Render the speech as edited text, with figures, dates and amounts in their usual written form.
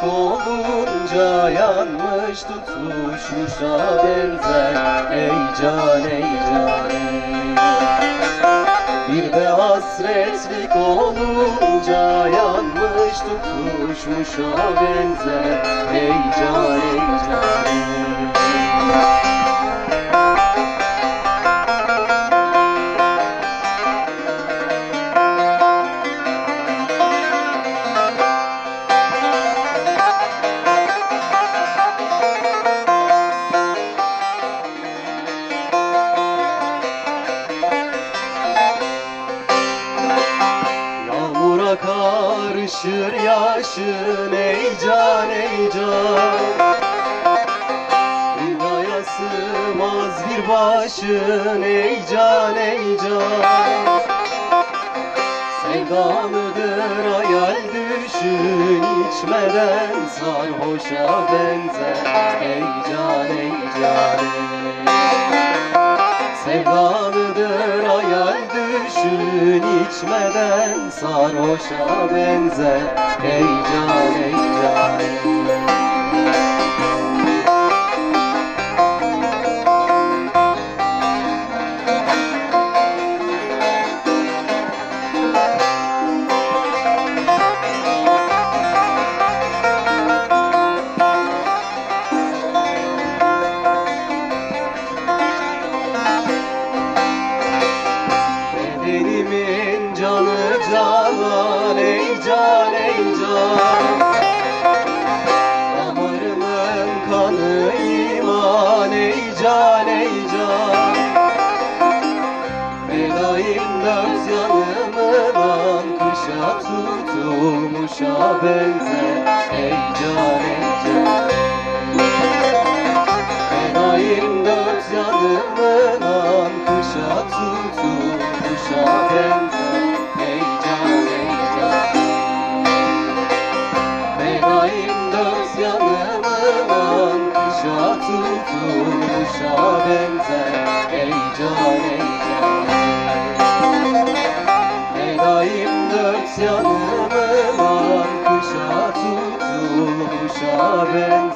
hasretlik olunca yanmış tutuşmuşa benzer. Ey can ey can ey. Bir de hasretlik olunca yanmış tutuşmuşa benzer. Ey can ey can ey. Karışır yaşın ey can ey can. Dünyaya sığmaz bir başın ey can ey can. Sevda mıdır hayal düşün içmeden sarhoşa benzer. Ey can ey can ey. Sevda mıdır hayal düşün içmeden sarhoşa benzer. Ey can ey can ey. Bedenimin canı canan ey can ey can. Damarımın kanı iman ey can ey can. Fedayım dört yanımdan kışa tutulmuşa benzer. Ey can ey can. Fedayım dört yanımdan kışa tutulmuşa benzer. Ey can ey can. Fedayım dört yanımdan kışa tutulmuşa benzer. Ey can ey can. Fedayım dört yanımdan kışa tutulmuşa benzer.